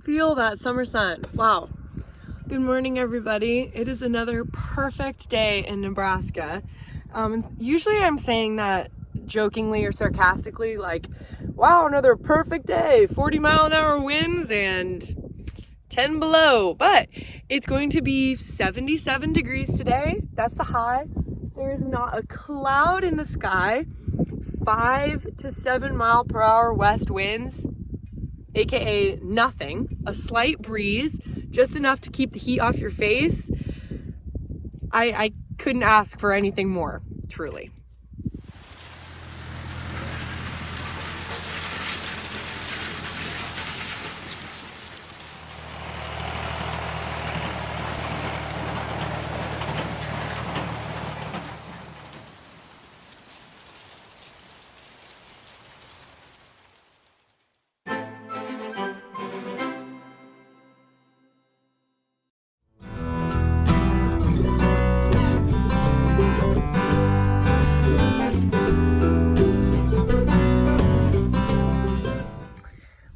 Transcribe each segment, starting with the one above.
Feel that summer sun. Wow. Good morning, everybody. It is another perfect day in Nebraska. Usually I'm saying that jokingly or sarcastically, like, wow, another perfect day, 40-mile-an-hour winds and 10 below. But it's going to be 77 degrees today. That's the high. There is not a cloud in the sky. 5 to 7 mile per hour west winds, aka nothing. A slight breeze, just enough to keep the heat off your face. I couldn't ask for anything more, truly.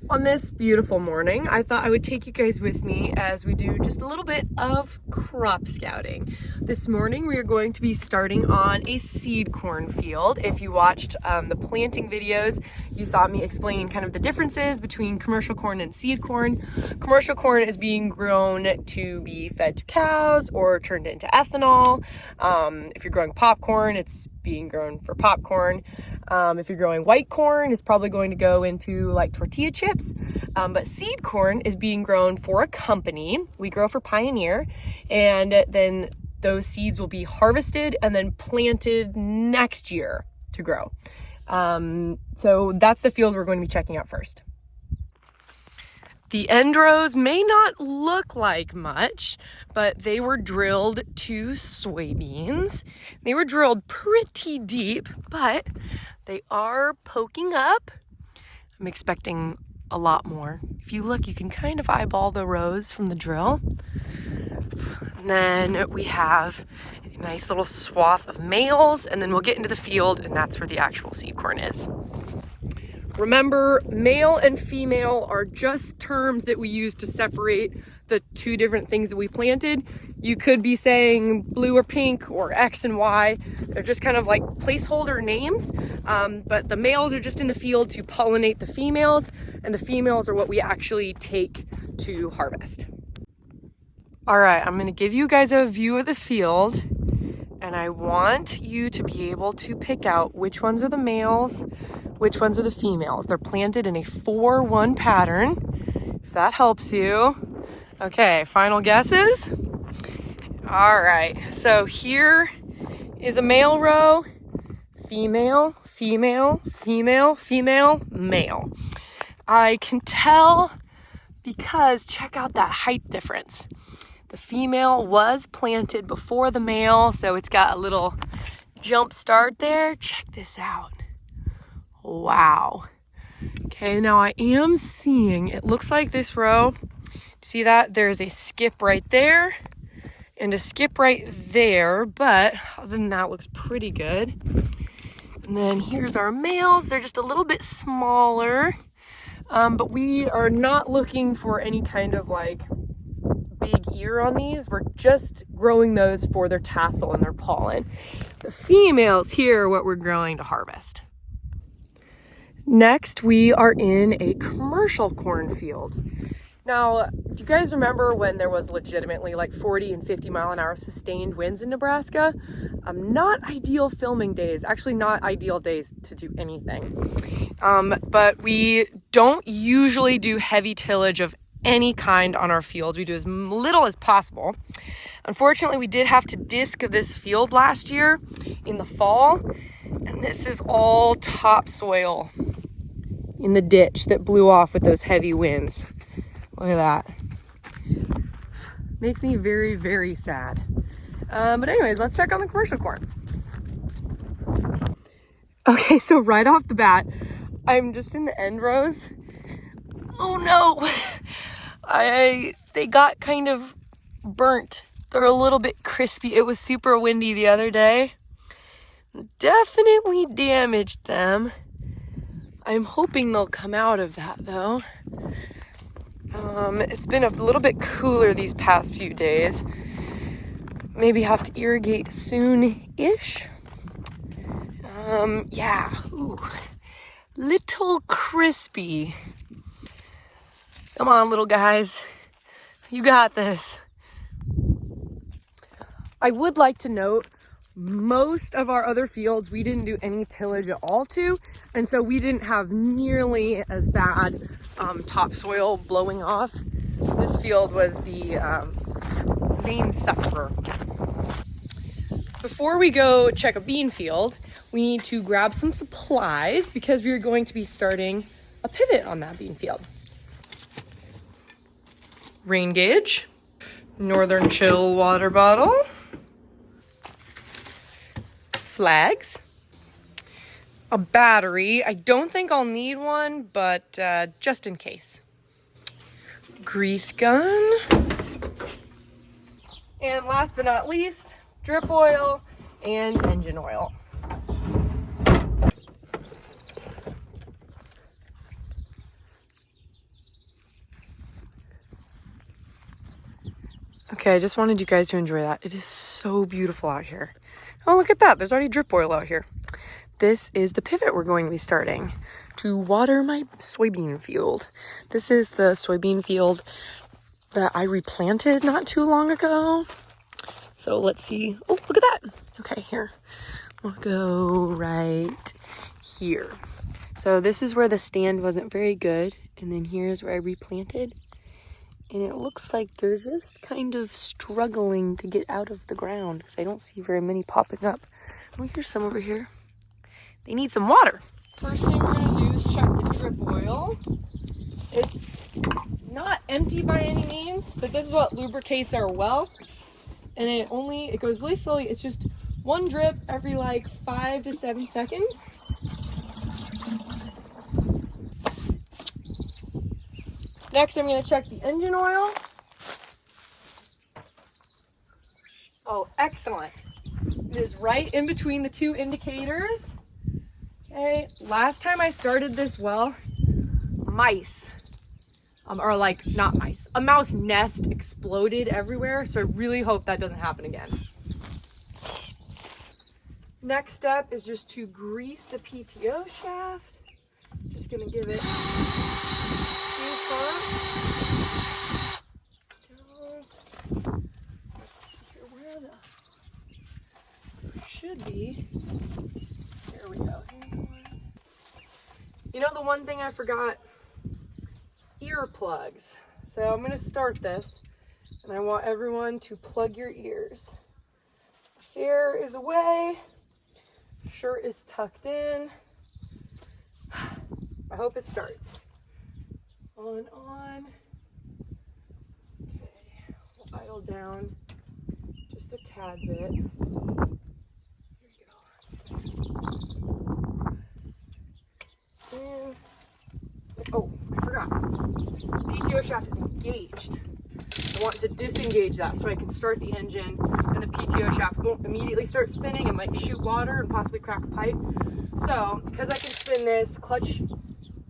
On this beautiful morning, I thought I would take you guys with me as we do just a little bit of crop scouting. This morning, we are going to be starting on a seed corn field. If you watched the planting videos, you saw me explain kind of the differences between commercial corn and seed corn. Commercial corn is being grown to be fed to cows or turned into ethanol. If you're growing popcorn, it's being grown for popcorn. If you're growing white corn, it's probably going to go into like tortilla chips. But seed corn is being grown for a company. We grow for Pioneer, and then those seeds will be harvested and then planted next year to grow. So that's the field we're going to be checking out first. The end rows may not look like much, but they were drilled to soybeans. They were drilled pretty deep, but they are poking up. I'm expecting a lot more. If you look, you can kind of eyeball the rows from the drill. And then we have a nice little swath of males, and then we'll get into the field, and that's where the actual seed corn is. Remember, male and female are just terms that we use to separate the two different things that we planted. You could be saying blue or pink or X and Y. They're just kind of like placeholder names, but the males are just in the field to pollinate the females, and the females are what we actually take to harvest. All right, I'm gonna give you guys a view of the field, and I want you to be able to pick out which ones are the males, which ones are the females. They're planted in a 4-1 pattern, if that helps you. Okay, final guesses? All right, so here is a male row, female, female, female, female, male. I can tell because check out that height difference. The female was planted before the male, so it's got a little jump start there. Check this out. Wow. Okay, now I am seeing, it looks like this row, see that? There's a skip right there and a skip right there, but other than that, looks pretty good. And then here's our males. They're just a little bit smaller, but we are not looking for any kind of like big ear on these. We're just growing those for their tassel and their pollen. The females here are what we're growing to harvest. Next, we are in a commercial cornfield. Now, do you guys remember when there was legitimately like 40 and 50 mile an hour sustained winds in Nebraska? Not ideal filming days, actually not ideal days to do anything. But we don't usually do heavy tillage of any kind on our fields. We do as little as possible. Unfortunately, we did have to disc this field last year in the fall, and this is all topsoil in the ditch that blew off with those heavy winds. Look at that. Makes me very, very sad. But anyways, let's check on the commercial corn. Okay, so right off the bat, I'm just in the end rows. Oh no! They got kind of burnt. They're a little bit crispy. It was super windy the other day. Definitely damaged them. I'm hoping they'll come out of that though. It's been a little bit cooler these past few days. Maybe have to irrigate soon-ish. Yeah. Ooh. Little crispy. Come on, little guys. You got this. I would like to note, most of our other fields we didn't do any tillage at all to, and so we didn't have nearly as bad topsoil blowing off. This field was the main sufferer. Before we go check a bean field, we need to grab some supplies because we are going to be starting a pivot on that bean field. Rain gauge, Northern Chill water bottle, flags, a battery. I don't think I'll need one, but just in case. Grease gun. And last but not least, drip oil and engine oil. Okay, I just wanted you guys to enjoy that. It is so beautiful out here. Oh, look at that. There's already drip oil out here. This is the pivot we're going to be starting to water my soybean field. This is the soybean field that I replanted not too long ago. So let's see. Oh, look at that. Okay, here. We'll go right here. So this is where the stand wasn't very good. And then here's where I replanted. And it looks like they're just kind of struggling to get out of the ground because I don't see very many popping up. Oh, here's some over here. They need some water. First thing we're going to do is check the drip oil. It's not empty by any means, but this is what lubricates our well. And it goes really slowly. It's just one drip every like 5 to 7 seconds. Next, I'm going to check the engine oil. Oh, excellent. It is right in between the two indicators. Okay, last time I started this well, mice, a mouse nest exploded everywhere, so I really hope that doesn't happen again. Next step is just to grease the PTO shaft. Just going to give it should be. There we go. Here's one. You know the one thing I forgot? Earplugs. So I'm going to start this, and I want everyone to plug your ears. Hair is away. Shirt is tucked in. I hope it starts. On. Okay, we'll idle down just a tad bit. Here we go. And, oh, I forgot. PTO shaft is engaged. I want to disengage that so I can start the engine and the PTO shaft won't immediately start spinning and like shoot water and possibly crack a pipe. So, because I can spin this, clutch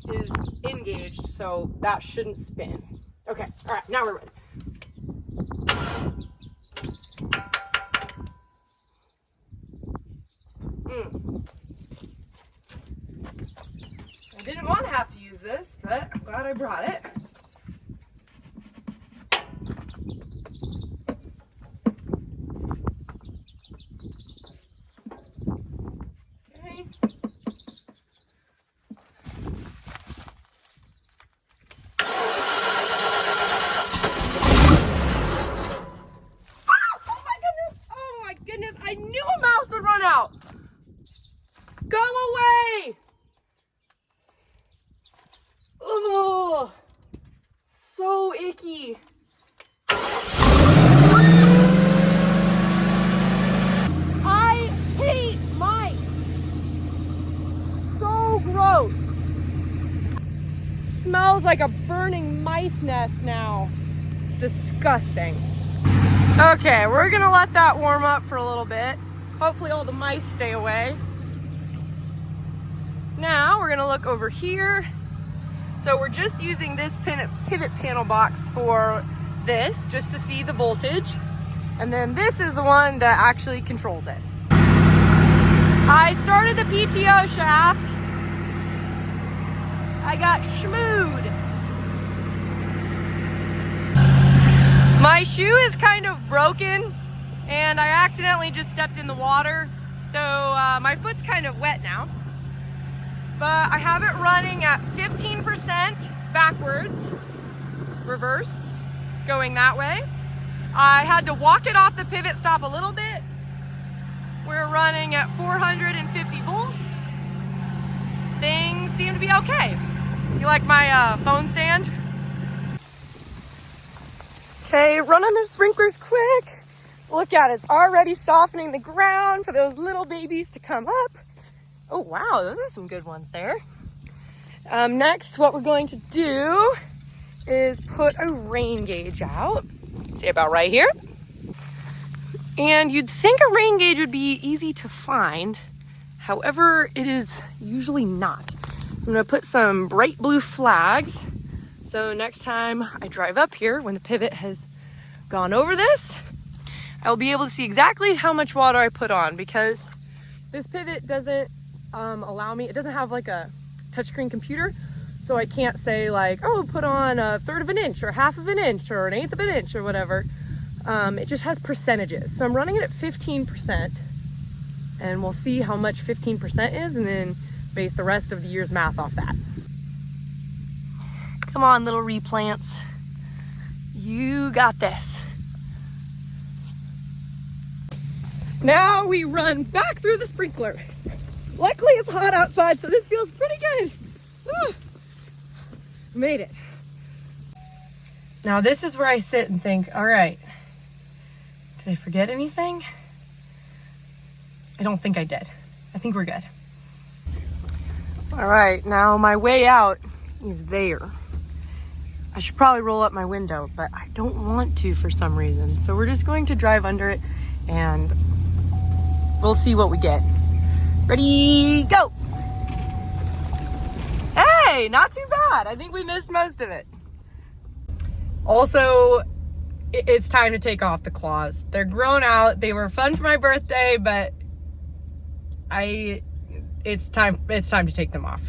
is engaged, so that shouldn't spin. Okay, all right, now we're ready. I didn't want to have to use this, but I'm glad I brought it. Go away! Oh, so icky. I hate mice. So gross. Smells like a burning mice nest now. It's disgusting. Okay, we're gonna let that warm up for a little bit. Hopefully all the mice stay away. Now we're gonna look over here So we're just using this pivot panel box for this, just to see the voltage. And then this is the one that actually controls it. I started the PTO shaft. I got schmooed. My shoe is kind of broken and I accidentally just stepped in the water. So my foot's kind of wet now. But I have it running at 15% backwards, reverse, going that way. I had to walk it off the pivot stop a little bit. We're running at 450 volts. Things seem to be okay. You like my phone stand? Okay, running the sprinklers quick. Look at it, it's already softening the ground for those little babies to come up. Oh wow, those are some good ones there. Next, what we're going to do is put a rain gauge out. Say about right here. And you'd think a rain gauge would be easy to find. However, it is usually not. So I'm gonna put some bright blue flags. So next time I drive up here, when the pivot has gone over this, I'll be able to see exactly how much water I put on, because this pivot doesn't allow me, it doesn't have like a touchscreen computer. So I can't say like, oh, put on 1/3 of an inch or 1/2 of an inch or 1/8 of an inch or whatever. It just has percentages. So I'm running it at 15%, and we'll see how much 15% is and then base the rest of the year's math off that. Come on, little replants. You got this. Now we run back through the sprinkler. Luckily it's hot outside, so this feels pretty good. Made it. Now this is where I sit and think, all right, did I forget anything? I don't think I did. I think we're good. All right, now my way out is there. I should probably roll up my window, but I don't want to for some reason. So we're just going to drive under it and we'll see what we get. Ready, go! Hey, not too bad. I think we missed most of it. Also, it's time to take off the claws. They're grown out. They were fun for my birthday, but it's time to take them off.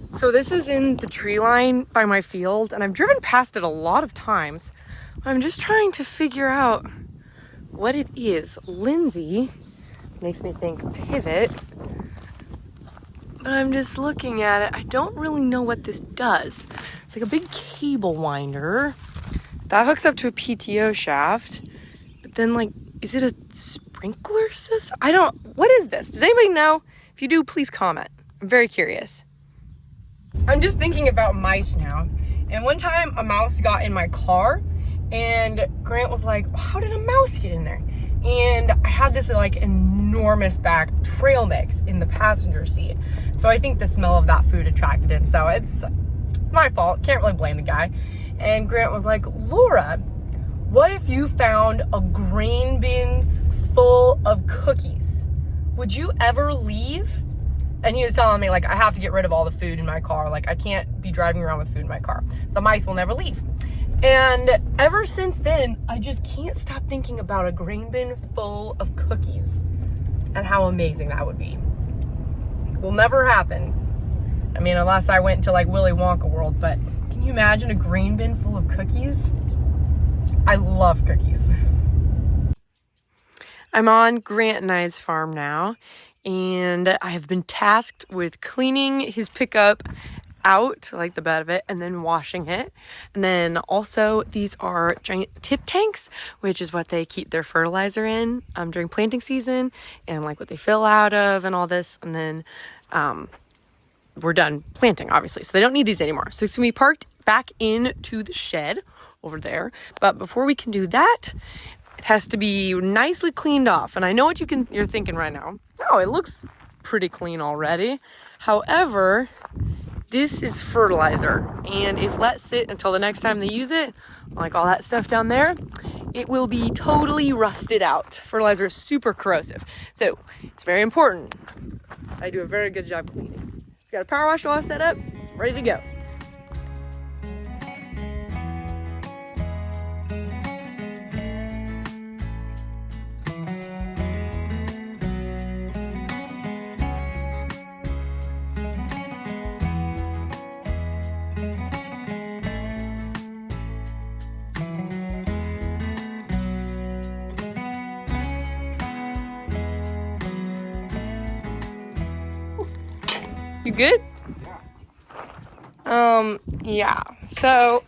So this is in the tree line by my field, and I've driven past it a lot of times. I'm just trying to figure out what it is. Lindsay makes me think pivot, but I'm just looking at it. I don't really know what this does. It's like a big cable winder that hooks up to a PTO shaft, but then like, is it a sprinkler system? What is this? Does anybody know? If you do, please comment. I'm very curious. I'm just thinking about mice now. And one time a mouse got in my car and Grant was like, how did a mouse get in there? And I had this like enormous bag of trail mix in the passenger seat. So I think the smell of that food attracted him. So it's my fault. Can't really blame the guy. And Grant was like, Laura, what if you found a grain bin full of cookies? Would you ever leave? And he was telling me, like, I have to get rid of all the food in my car. Like, I can't be driving around with food in my car. The mice will never leave. And ever since then, I just can't stop thinking about a grain bin full of cookies and how amazing that would be. Will never happen. I mean, unless I went into like Willy Wonka world, but can you imagine a grain bin full of cookies? I love cookies. I'm on Grant and I's farm now, and I have been tasked with cleaning his pickup out, like the bed of it, and then washing it. And then also these are giant tip tanks, which is what they keep their fertilizer in during planting season, and like what they fill out of and all this. And then we're done planting, obviously, so they don't need these anymore. So it's gonna be parked back into the shed over there. But before we can do that, it has to be nicely cleaned off. And I know what you're thinking right now. Oh, it looks pretty clean already. However, this is fertilizer, and if let sit until the next time they use it, like all that stuff down there, it will be totally rusted out. Fertilizer is super corrosive, so it's very important I do a very good job cleaning. We got a power wash all set up. We're ready to go. You good? Yeah. So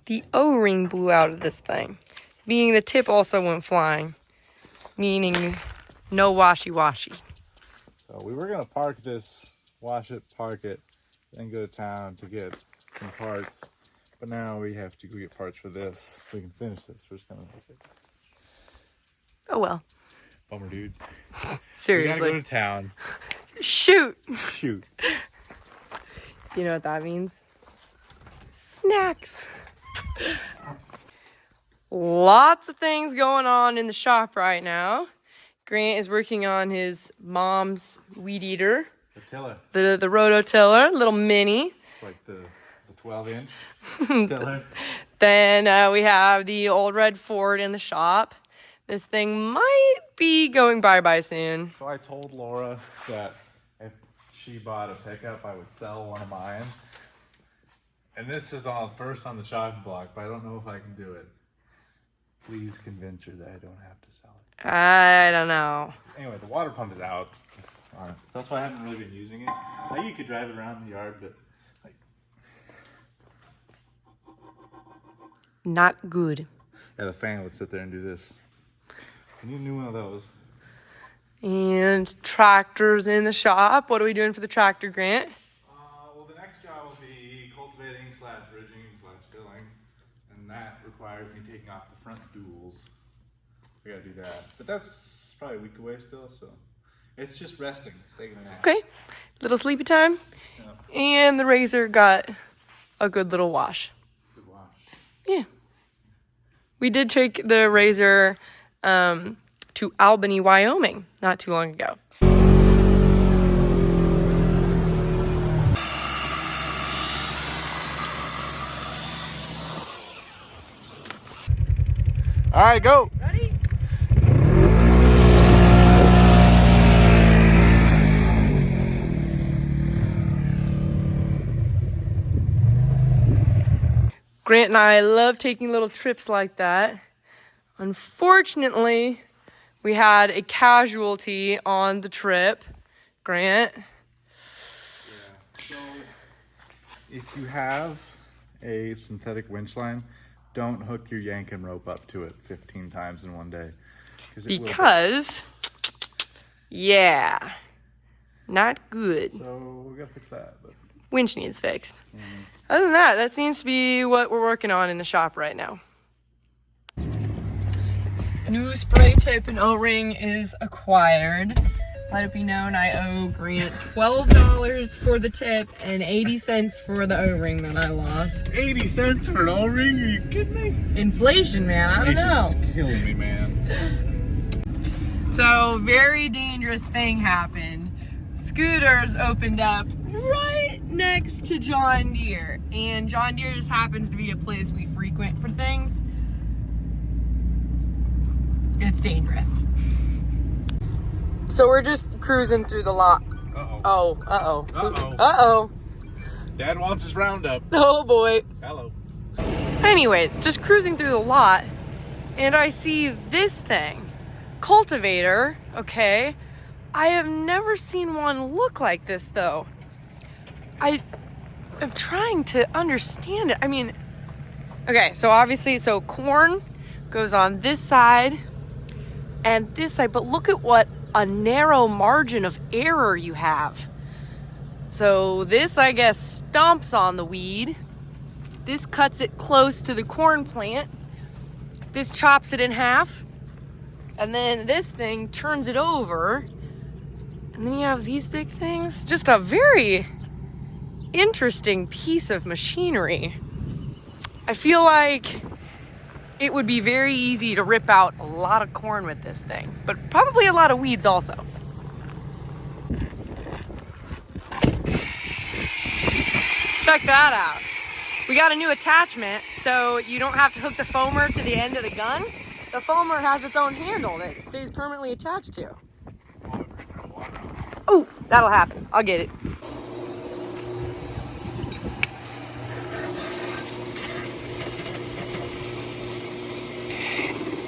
the O-ring blew out of this thing, meaning the tip also went flying, meaning no washy-washy. So we were gonna park this, wash it, park it, then go to town to get some parts. But now we have to go get parts for this so we can finish this. We're just gonna make it. Oh well. Bummer, dude. Seriously. We gotta go to town. Shoot. Shoot. You know what that means? Snacks. Lots of things going on in the shop right now. Grant is working on his mom's weed eater. The tiller. The rototiller, little mini. It's like the 12-inch tiller. Then we have the old red Ford in the shop. This thing might be going bye-bye soon. So I told Laura that if she bought a pickup, I would sell one of mine. And this is first on the chopping block, but I don't know if I can do it. Please convince her that I don't have to sell it. I don't know. Anyway, the water pump is out. So that's why I haven't really been using it. Like, you could drive it around the yard, but like, Not good. yeah, the fan would sit there and do this. I need a new one of those. And tractors in the shop. What are we doing for the tractor, Grant? Well, the next job will be cultivating / bridging / filling, and that requires me taking off the front duals. We gotta do that, but that's probably a week away still, so it's just resting. It's taking a nap. Okay, little sleepy time. Yeah. And the razor got a good little wash. Good wash. Yeah. We did take the razor to Albany, Wyoming, not too long ago. All right, go. Ready? Grant and I love taking little trips like that. Unfortunately, we had a casualty on the trip. Grant? Yeah. So if you have a synthetic winch line, don't hook your yanking rope up to it 15 times in one day. Because, yeah, not good. So we gotta fix that. But Winch needs fixed. Other than that, that seems to be what we're working on in the shop right now. New spray tip and O-ring is acquired. Let it be known I owe Grant $12 for the tip and 80 cents for the O-ring that I lost. 80 cents for an O-ring? Are you kidding me? Inflation, man. I don't know. Inflation's killing me, man. So, very dangerous thing happened. Scooters opened up right next to John Deere. And John Deere just happens to be a place we frequent for things. It's dangerous. So we're just cruising through the lot. Uh-oh. Oh, uh-oh. Uh-oh. Uh-oh. Dad wants his roundup. Oh, boy. Hello. Anyways, just cruising through the lot, and I see this thing. Cultivator, okay. I have never seen one look like this, though. I am trying to understand it. I mean, okay, so obviously, corn goes on this side and this side, but look at what a narrow margin of error you have. So this, I guess, stomps on the weed. This cuts it close to the corn plant. This chops it in half. And then this thing turns it over. And then you have these big things. Just a very interesting piece of machinery. I feel like it would be very easy to rip out a lot of corn with this thing, but probably a lot of weeds also. check that out. We got a new attachment, so you don't have to hook the foamer to the end of the gun. The foamer has its own handle that it stays permanently attached to. Oh, that'll happen. I'll get it.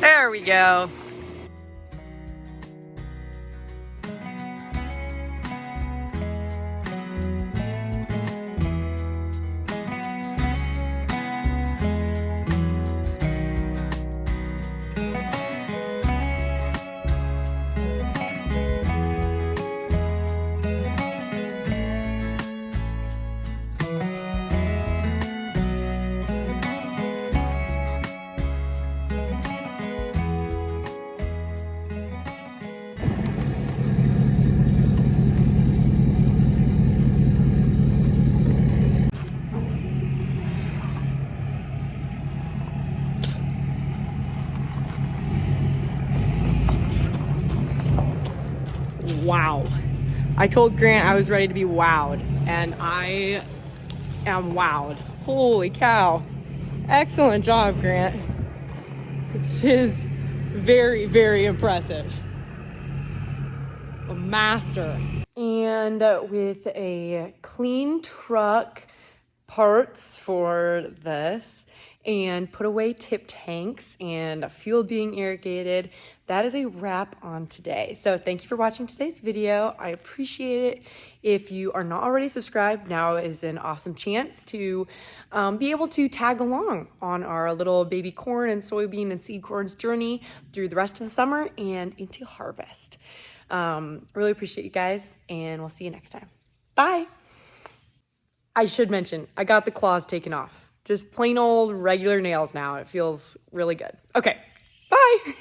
There we go. Wow. I told Grant I was ready to be wowed, and I am wowed. Holy cow. Excellent job, Grant. This is very, very impressive. A master. And with a clean truck, parts for this, and put away tip tanks and fuel being irrigated, that is a wrap on today. So thank you for watching today's video. I appreciate it. If you are not already subscribed, now is an awesome chance to be able to tag along on our little baby corn and soybean and seed corn's journey through the rest of the summer and into harvest. Really appreciate you guys, and we'll see you next time. Bye. I should mention, I got the claws taken off. Just plain old regular nails now. It feels really good. Okay, bye.